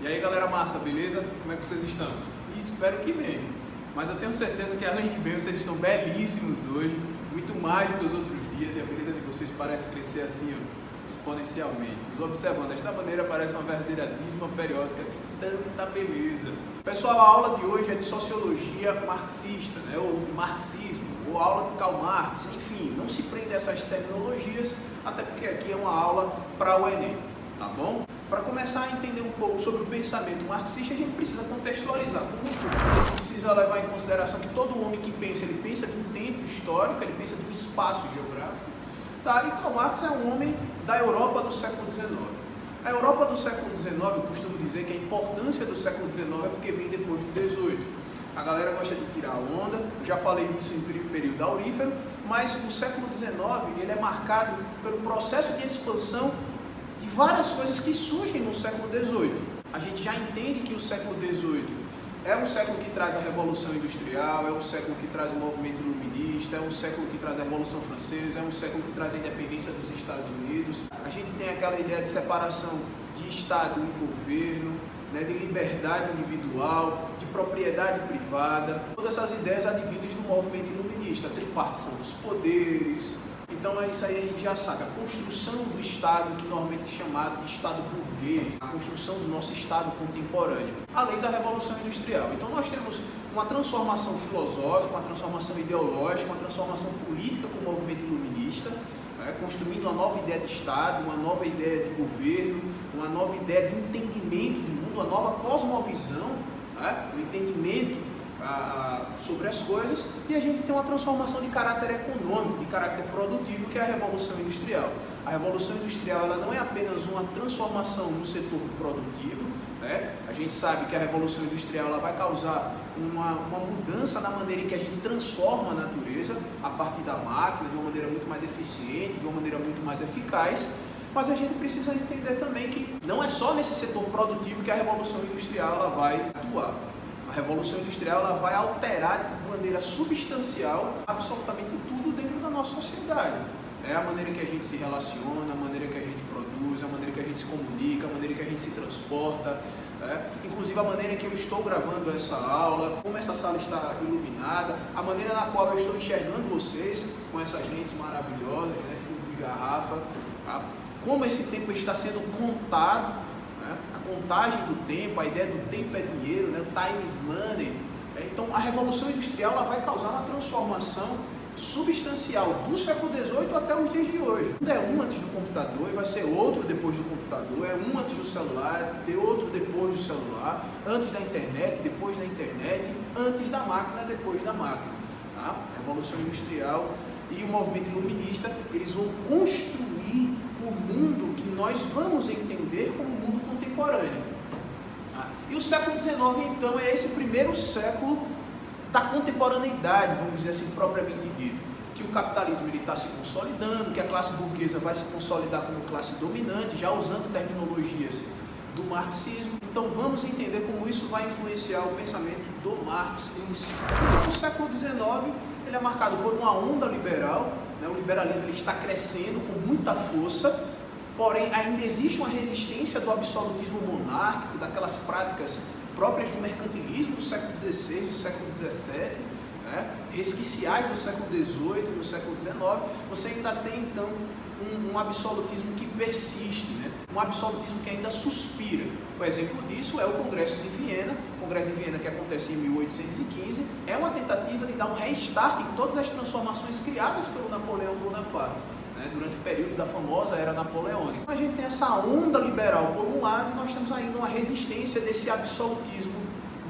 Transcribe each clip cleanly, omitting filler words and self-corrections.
E aí galera massa, beleza? Como é que vocês estão? Espero que bem, mas eu tenho certeza que além de bem, vocês estão belíssimos hoje, muito mais do que os outros dias, e a beleza de vocês parece crescer assim, ó, exponencialmente. Nos observando desta maneira parece uma verdadeira dízima periódica de tanta beleza. Pessoal, a aula de hoje é de sociologia marxista, né? Ou de marxismo, ou aula de Karl Marx, enfim, não se prenda a essas terminologias, até porque aqui é uma aula para o Enem, tá bom? Para começar a entender um pouco sobre o pensamento marxista, a gente precisa contextualizar. Como a gente precisa levar em consideração que todo homem que pensa, ele pensa de um tempo histórico, ele pensa de um espaço geográfico. Tá? E Karl Marx é um homem da Europa do século XIX. A Europa do século XIX, eu costumo dizer que a importância do século XIX é porque vem depois do XVIII. A galera gosta de tirar onda, eu já falei isso em período aurífero, mas o século XIX ele é marcado pelo processo de expansão de várias coisas que surgem no século XVIII. A gente já entende que o século XVIII é um século que traz a Revolução Industrial, é um século que traz o movimento iluminista, é um século que traz a Revolução Francesa, é um século que traz a independência dos Estados Unidos. A gente tem aquela ideia de separação de Estado e governo, né, de liberdade individual, de propriedade privada. Todas essas ideias advindas do movimento iluminista, a tripartição dos poderes. Então é isso aí, a gente já sabe, a construção do Estado, que normalmente é chamado de Estado burguês, a construção do nosso Estado contemporâneo, além da Revolução Industrial. Então nós temos uma transformação filosófica, uma transformação ideológica, uma transformação política com o movimento iluminista, né, construindo uma nova ideia de Estado, uma nova ideia de governo, uma nova ideia de entendimento de mundo, uma nova cosmovisão, né, um entendimento sobre as coisas, e a gente tem uma transformação de caráter econômico, de caráter produtivo, que é a Revolução Industrial. A Revolução Industrial ela não é apenas uma transformação no setor produtivo, né? A gente sabe que a Revolução Industrial ela vai causar uma mudança na maneira em que a gente transforma a natureza a partir da máquina, de uma maneira muito mais eficiente, de uma maneira muito mais eficaz. Mas a gente precisa entender também que não é só nesse setor produtivo que a Revolução Industrial ela vai atuar. A Revolução Industrial ela vai alterar de maneira substancial absolutamente tudo dentro da nossa sociedade. É a maneira que a gente se relaciona, a maneira que a gente produz, a maneira que a gente se comunica, a maneira que a gente se transporta. Inclusive a maneira que eu estou gravando essa aula, como essa sala está iluminada, a maneira na qual eu estou enxergando vocês com essas lentes maravilhosas, né, fundo de garrafa, tá? Como esse tempo está sendo contado. A contagem do tempo, a ideia do tempo é dinheiro, né? O time is money. Então a Revolução Industrial ela vai causar uma transformação substancial do século XVIII até os dias de hoje. É um antes do computador e vai ser outro depois do computador, é um antes do celular, outro depois do celular, antes da internet, depois da internet, antes da máquina, depois da máquina. Tá? A Revolução Industrial e o movimento iluminista, eles vão construir o mundo que nós vamos entender como mundo contemporâneo. E o século XIX, então, é esse primeiro século da contemporaneidade, vamos dizer assim, propriamente dito, que o capitalismo está se consolidando, que a classe burguesa vai se consolidar como classe dominante, já usando terminologias do marxismo. Então vamos entender como isso vai influenciar o pensamento do Marx em si. O século XIX ele é marcado por uma onda liberal, né? O liberalismo ele está crescendo com muita força, porém ainda existe uma resistência do absolutismo monárquico, daquelas práticas próprias do mercantilismo do século XVI, do século XVII, né? Resquiciais do século XVIII, do século XIX. Você ainda tem então um absolutismo que persiste, né? Um absolutismo que ainda suspira. O exemplo disso é o Congresso de Viena. O Congresso de Viena, que acontece em 1815, é uma tentativa de dar um restart em todas as transformações criadas pelo Napoleão Bonaparte, né, durante o período da famosa era napoleônica. A gente tem essa onda liberal por um lado e nós temos ainda uma resistência desse absolutismo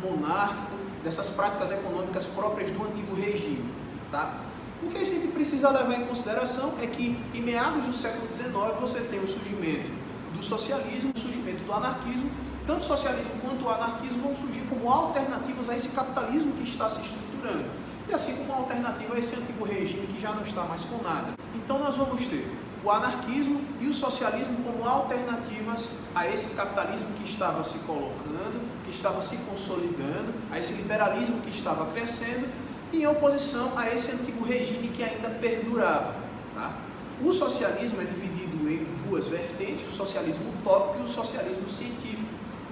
monárquico, dessas práticas econômicas próprias do antigo regime. Tá? O que a gente precisa levar em consideração é que em meados do século XIX você tem o surgimento do socialismo, o surgimento do anarquismo. Tanto o socialismo quanto o anarquismo vão surgir como alternativas a esse capitalismo que está se estruturando. E assim como alternativa a esse antigo regime que já não está mais com nada. Então nós vamos ter o anarquismo e o socialismo como alternativas a esse capitalismo que estava se colocando, que estava se consolidando, a esse liberalismo que estava crescendo, em oposição a esse antigo regime que ainda perdurava. Tá? O socialismo é dividido em duas vertentes, o socialismo utópico e o socialismo científico.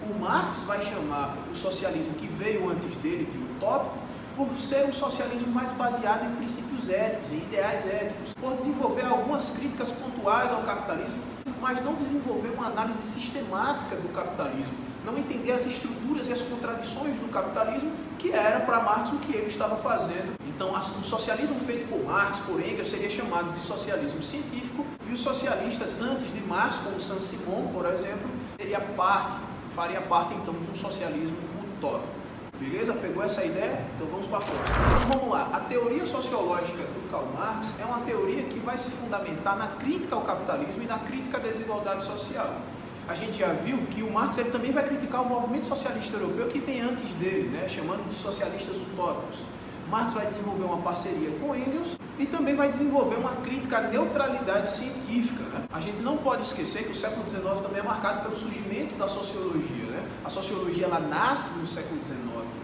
O Marx vai chamar o socialismo que veio antes dele de utópico por ser um socialismo mais baseado em princípios éticos, em ideais éticos, por desenvolver algumas críticas pontuais ao capitalismo, mas não desenvolver uma análise sistemática do capitalismo, não entender as estruturas e as contradições do capitalismo, que era para Marx o que ele estava fazendo. Então, o socialismo feito por Marx, por Engels, seria chamado de socialismo científico, e os socialistas antes de Marx, como Saint-Simon, por exemplo, faria parte então de um socialismo utópico. Beleza? Pegou essa ideia? Então vamos para a próxima. Então vamos lá. A teoria sociológica do Karl Marx é uma teoria que vai se fundamentar na crítica ao capitalismo e na crítica à desigualdade social. A gente já viu que o Marx ele também vai criticar o movimento socialista europeu que vem antes dele, né? Chamando de socialistas utópicos. Marx vai desenvolver uma parceria com Engels e também vai desenvolver uma crítica à neutralidade científica, né? A gente não pode esquecer que o século XIX também é marcado pelo surgimento da sociologia, né? A sociologia ela nasce no século XIX,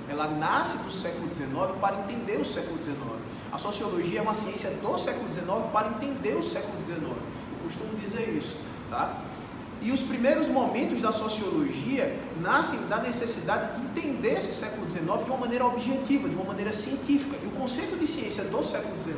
ela nasce do século XIX para entender o século XIX. A sociologia é uma ciência do século XIX para entender o século XIX. Eu costumo dizer isso, tá? E os primeiros momentos da sociologia nascem da necessidade de entender esse século XIX de uma maneira objetiva, de uma maneira científica. E o conceito de ciência do século XIX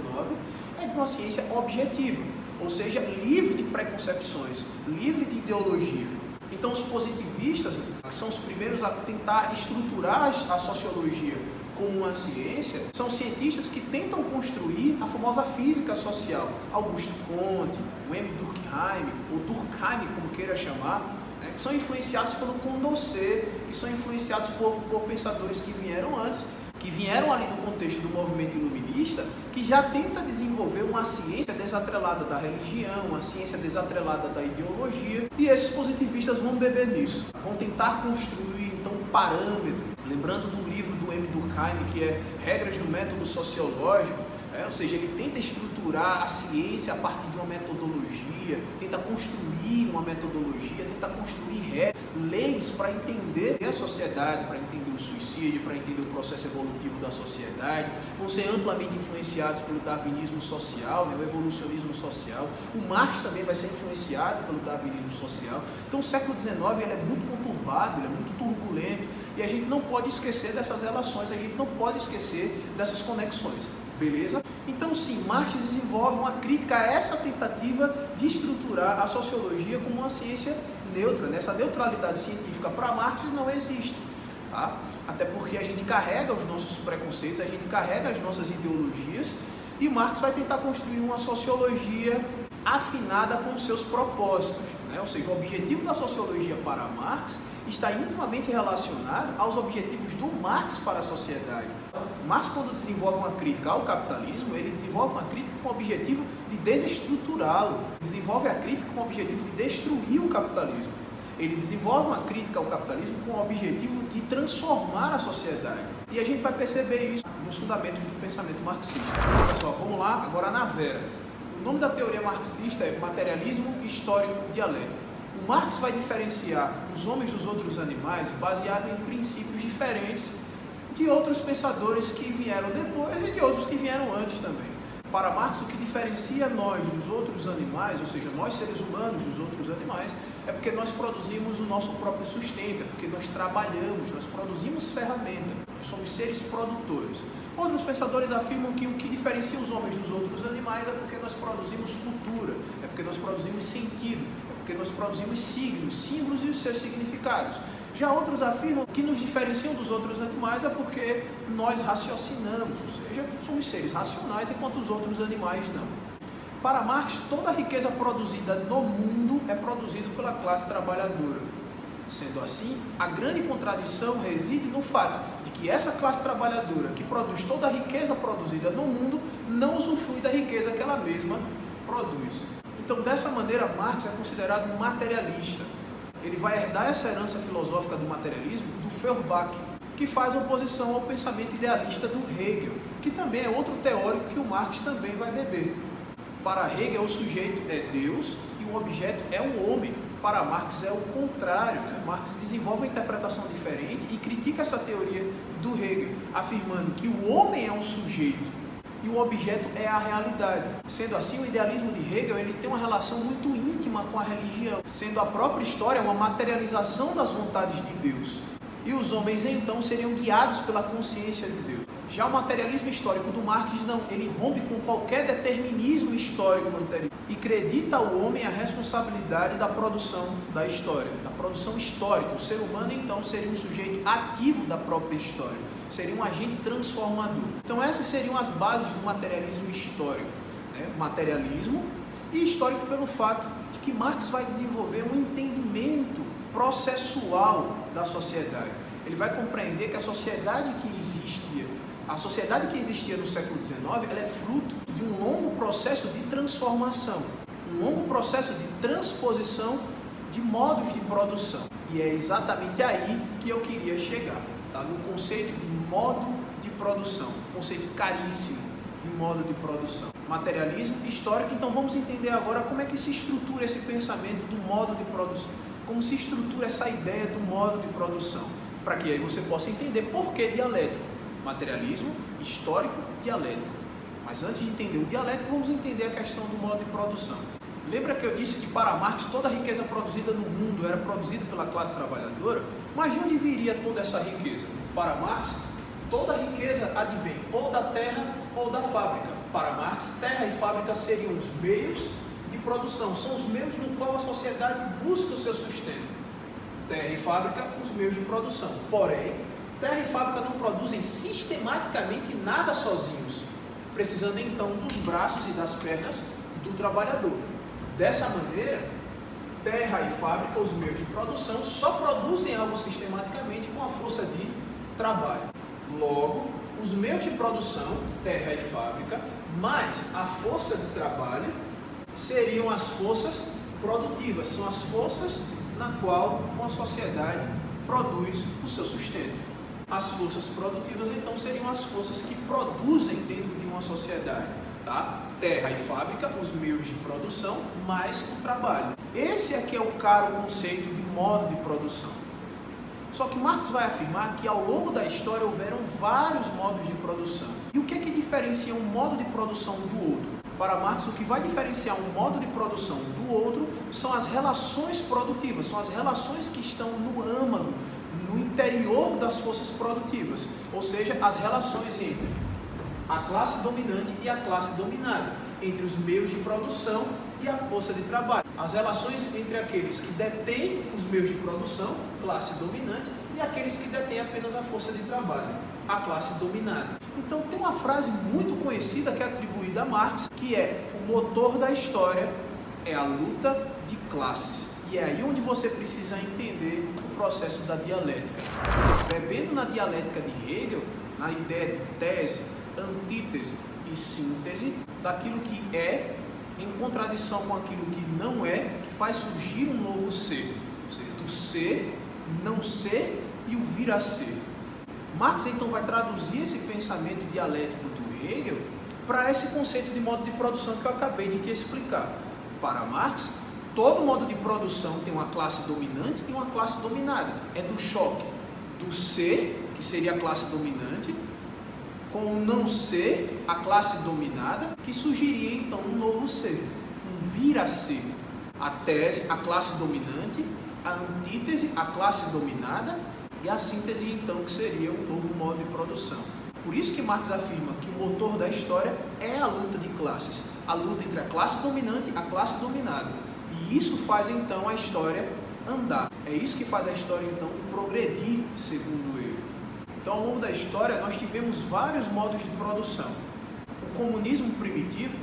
é de uma ciência objetiva, ou seja, livre de preconcepções, livre de ideologia. Então os positivistas, que são os primeiros a tentar estruturar a sociologia como uma ciência, são cientistas que tentam construir a famosa física social. Auguste Comte, o M. Durkheim, ou Durkheim, como queira chamar, né, que são influenciados pelo Condorcet, que são influenciados por pensadores que vieram antes, que vieram ali do contexto do movimento iluminista, que já tenta desenvolver uma ciência desatrelada da religião, uma ciência desatrelada da ideologia, e esses positivistas vão beber nisso, vão tentar construir então parâmetros, lembrando do livro do M. Durkheim, que é Regras do Método Sociológico, ou seja, ele tenta estruturar a ciência a partir de uma metodologia, tenta construir uma metodologia, tenta construir leis para entender a sociedade, para entender o suicídio, para entender o processo evolutivo da sociedade, vão ser amplamente influenciados pelo darwinismo social, né, o evolucionismo social. O Marx também vai ser influenciado pelo darwinismo social. Então o século XIX ele é muito conturbado, ele é muito turbulento, e a gente não pode esquecer dessas relações, a gente não pode esquecer dessas conexões. Beleza? Então sim, Marx desenvolve uma crítica a essa tentativa de estruturar a sociologia como uma ciência neutra, né? Essa neutralidade científica para Marx não existe, tá? Até porque a gente carrega os nossos preconceitos, a gente carrega as nossas ideologias, e Marx vai tentar construir uma sociologia afinada com os seus propósitos, né? Ou seja, o objetivo da sociologia para Marx está intimamente relacionado aos objetivos do Marx para a sociedade. Marx, quando desenvolve uma crítica ao capitalismo, ele desenvolve uma crítica com o objetivo de desestruturá-lo, desenvolve a crítica com o objetivo de destruir o capitalismo. Ele desenvolve uma crítica ao capitalismo com o objetivo de transformar a sociedade. E a gente vai perceber isso nos fundamentos do pensamento marxista. Pessoal, vamos lá, agora na Vera. O nome da teoria marxista é materialismo histórico dialético. O Marx vai diferenciar os homens dos outros animais baseado em princípios diferentes de outros pensadores que vieram depois e de outros que vieram antes também. Para Marx, o que diferencia nós dos outros animais, ou seja, nós seres humanos dos outros animais, é porque nós produzimos o nosso próprio sustento, é porque nós trabalhamos, nós produzimos ferramenta, nós somos seres produtores. Outros pensadores afirmam que o que diferencia os homens dos outros animais é porque nós produzimos cultura, é porque nós produzimos sentido, é porque nós produzimos signos, símbolos e os seus significados. Já outros afirmam que nos diferenciam dos outros animais é porque nós raciocinamos, ou seja, somos seres racionais enquanto os outros animais não. Para Marx, toda a riqueza produzida no mundo é produzida pela classe trabalhadora. Sendo assim, a grande contradição reside no fato de que essa classe trabalhadora que produz toda a riqueza produzida no mundo não usufrui da riqueza que ela mesma produz. Então, dessa maneira, Marx é considerado materialista. Ele vai herdar essa herança filosófica do materialismo do Feuerbach, que faz oposição ao pensamento idealista do Hegel, que também é outro teórico que o Marx também vai beber. Para Hegel, o sujeito é Deus e o objeto é o homem. Para Marx é o contrário, né? Marx desenvolve uma interpretação diferente e critica essa teoria do Hegel, afirmando que o homem é um sujeito e o objeto é a realidade. Sendo assim, o idealismo de Hegel ele tem uma relação muito íntima com a religião, sendo a própria história uma materialização das vontades de Deus. E os homens então seriam guiados pela consciência de Deus. Já o materialismo histórico do Marx não, ele rompe com qualquer determinismo histórico anterior e acredita ao homem a responsabilidade da produção da história, da produção histórica. O ser humano então seria um sujeito ativo da própria história, seria um agente transformador. Então essas seriam as bases do materialismo histórico, né? Materialismo e histórico pelo fato de que Marx vai desenvolver um entendimento processual da sociedade. Ele vai compreender que a sociedade que existia no século XIX, ela é fruto de um longo processo de transformação, um longo processo de transposição de modos de produção. E é exatamente aí que eu queria chegar, tá? No conceito de modo de produção, conceito caríssimo de modo de produção. Materialismo histórico, então vamos entender agora como é que se estrutura esse pensamento do modo de produção, como se estrutura essa ideia do modo de produção, para que aí você possa entender por que dialético. Materialismo, histórico, dialético. Mas antes de entender o dialético, vamos entender a questão do modo de produção. Lembra que eu disse que para Marx toda a riqueza produzida no mundo era produzida pela classe trabalhadora? Mas de onde viria toda essa riqueza? Para Marx, toda a riqueza advém ou da terra ou da fábrica. Para Marx, terra e fábrica seriam os meios de produção, são os meios no qual a sociedade busca o seu sustento. Terra e fábrica, os meios de produção. Porém, terra e fábrica não produzem sistematicamente nada sozinhos, precisando então dos braços e das pernas do trabalhador. Dessa maneira, terra e fábrica, os meios de produção, só produzem algo sistematicamente com a força de trabalho. Logo, os meios de produção, terra e fábrica, mais a força de trabalho, seriam as forças produtivas, são as forças na qual uma sociedade produz o seu sustento. As forças produtivas, então, seriam as forças que produzem dentro de uma sociedade, tá? Terra e fábrica, os meios de produção, mais o trabalho. Esse aqui é o caro conceito de modo de produção. Só que Marx vai afirmar que ao longo da história houveram vários modos de produção. E o que é que diferencia um modo de produção do outro? Para Marx, o que vai diferenciar um modo de produção do outro são as relações produtivas, são as relações que estão no âmago, no interior das forças produtivas, ou seja, as relações entre a classe dominante e a classe dominada, entre os meios de produção e a força de trabalho. As relações entre aqueles que detêm os meios de produção, classe dominante, e aqueles que detêm apenas a força de trabalho, a classe dominada. Então tem uma frase muito conhecida que é atribuída a Marx, que é: o motor da história é a luta de classes. E é aí onde você precisa entender o processo da dialética. Bebendo na dialética de Hegel, na ideia de tese, antítese e síntese, daquilo que é em contradição com aquilo que não é, que faz surgir um novo ser, certo? O ser, não ser e o vir a ser. Marx então vai traduzir esse pensamento dialético do Hegel para esse conceito de modo de produção que eu acabei de te explicar. Para Marx, todo modo de produção tem uma classe dominante e uma classe dominada. É do choque do ser, que seria a classe dominante, com o não ser, a classe dominada, que surgiria então um novo ser, um vir a ser. A tese, a classe dominante, a antítese, a classe dominada, e a síntese então que seria um novo modo de produção. Por isso que Marx afirma que o motor da história é a luta de classes, a luta entre a classe dominante e a classe dominada. E isso faz então a história andar. É isso que faz a história então progredir, segundo ele. Então, ao longo da história, nós tivemos vários modos de produção. O comunismo primitivo,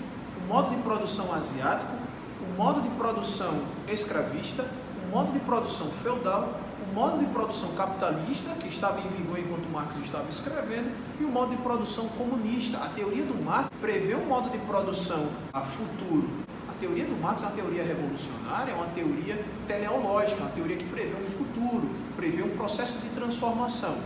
o modo de produção asiático, o modo de produção escravista, o modo de produção feudal, o modo de produção capitalista, que estava em vigor enquanto Marx estava escrevendo, e o modo de produção comunista. A teoria do Marx prevê um modo de produção a futuro. A teoria do Marx é uma teoria revolucionária, é uma teoria teleológica, uma teoria que prevê um futuro, prevê um processo de transformação.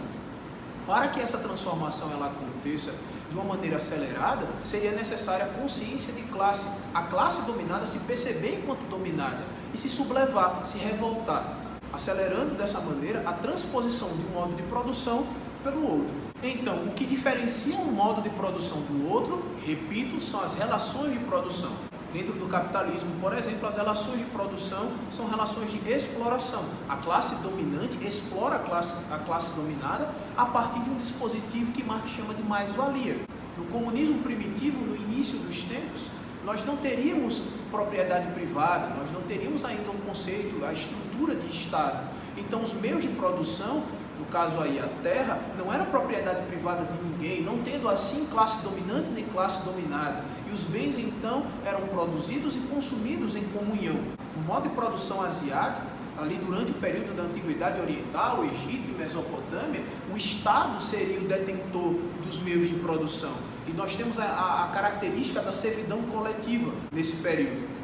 Para que essa transformação ela aconteça de uma maneira acelerada, seria necessária a consciência de classe. A classe dominada se perceber enquanto dominada e se sublevar, se revoltar, acelerando dessa maneira a transposição de um modo de produção pelo outro. Então, o que diferencia um modo de produção do outro, repito, são as relações de produção. Dentro do capitalismo, por exemplo, as relações de produção são relações de exploração. A classe dominante explora a classe dominada a partir de um dispositivo que Marx chama de mais-valia. No comunismo primitivo, no início dos tempos, nós não teríamos propriedade privada, nós não teríamos ainda um conceito, a estrutura de Estado. Então, os meios de produção, no caso aí a terra, não era propriedade privada de ninguém, não tendo assim classe dominante nem classe dominada. E os bens então eram produzidos e consumidos em comunhão. No modo de produção asiático, ali durante o período da Antiguidade Oriental, Egito e Mesopotâmia, o Estado seria o detentor dos meios de produção. E nós temos a característica da servidão coletiva nesse período.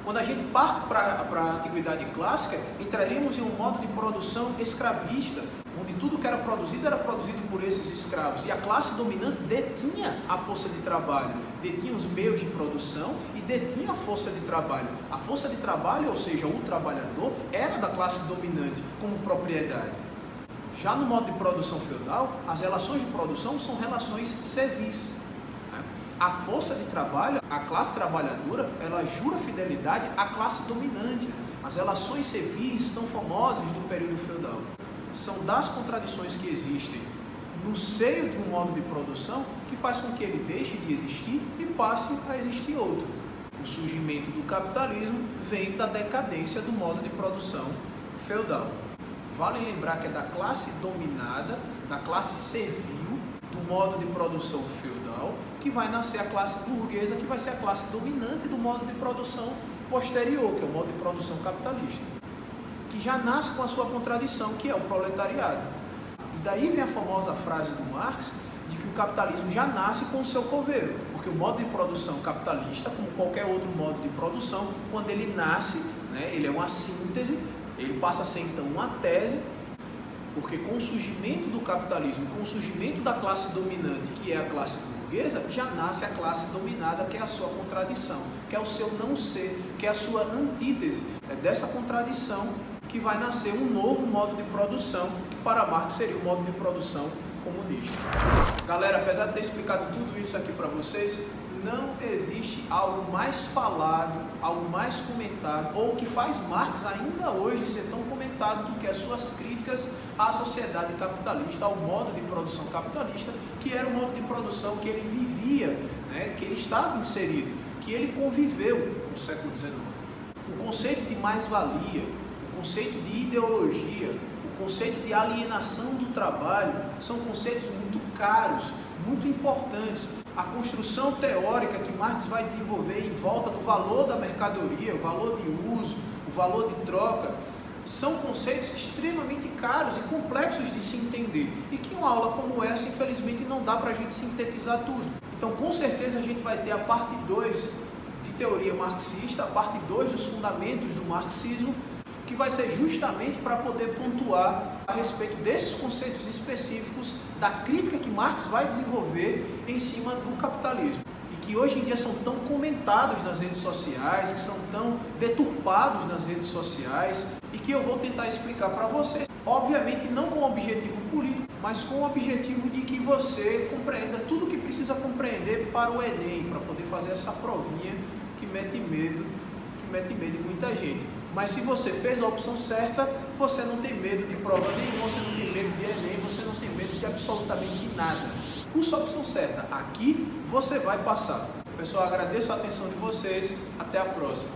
Quando a gente parte para a Antiguidade Clássica, entraríamos em um modo de produção escravista, onde tudo que era produzido por esses escravos. E a classe dominante detinha a força de trabalho, detinha os meios de produção e detinha a força de trabalho. A força de trabalho, ou seja, o trabalhador, era da classe dominante como propriedade. Já no modo de produção feudal, as relações de produção são relações servis. A força de trabalho, a classe trabalhadora, ela jura fidelidade à classe dominante. As relações servis tão famosas do período feudal são das contradições que existem no seio de um modo de produção que faz com que ele deixe de existir e passe a existir outro. O surgimento do capitalismo vem da decadência do modo de produção feudal. Vale lembrar que é da classe dominada, da classe servil, do modo de produção feudal, que vai nascer a classe burguesa, que vai ser a classe dominante do modo de produção posterior, que é o modo de produção capitalista, que já nasce com a sua contradição, que é o proletariado. E daí vem a famosa frase do Marx, de que o capitalismo já nasce com o seu coveiro, porque o modo de produção capitalista, como qualquer outro modo de produção, quando ele nasce, ele é uma síntese, ele passa a ser então uma tese, porque com o surgimento do capitalismo, com o surgimento da classe dominante, que é a classe burguesa, já nasce a classe dominada, que é a sua contradição, que é o seu não ser, que é a sua antítese. É dessa contradição que vai nascer um novo modo de produção, que para Marx seria o modo de produção comunista. Galera, apesar de ter explicado tudo isso aqui para vocês, não existe algo mais falado, algo mais comentado, ou que faz Marx ainda hoje ser tão comentado do que as suas críticas à sociedade capitalista, ao modo de produção capitalista, que era o modo de produção que ele vivia, que ele estava inserido, que ele conviveu no século XIX. O conceito de mais-valia, o conceito de ideologia, o conceito de alienação do trabalho, são conceitos muito caros, muito importantes. A construção teórica que Marx vai desenvolver em volta do valor da mercadoria, o valor de uso, o valor de troca, são conceitos extremamente caros e complexos de se entender. E que uma aula como essa, infelizmente, não dá para a gente sintetizar tudo. Então, com certeza, a gente vai ter a parte 2 de teoria marxista, a parte 2 dos fundamentos do marxismo, que vai ser justamente para poder pontuar a respeito desses conceitos específicos da crítica que Marx vai desenvolver em cima do capitalismo. E que hoje em dia são tão comentados nas redes sociais, que são tão deturpados nas redes sociais, e que eu vou tentar explicar para vocês, obviamente não com o objetivo político, mas com o objetivo de que você compreenda tudo o que precisa compreender para o Enem, para poder fazer essa provinha que mete medo em muita gente. Mas se você fez a opção certa, você não tem medo de prova nenhuma, você não tem medo de Enem, você não tem medo de absolutamente nada. Curso a opção certa, aqui você vai passar. Pessoal, agradeço a atenção de vocês, até a próxima.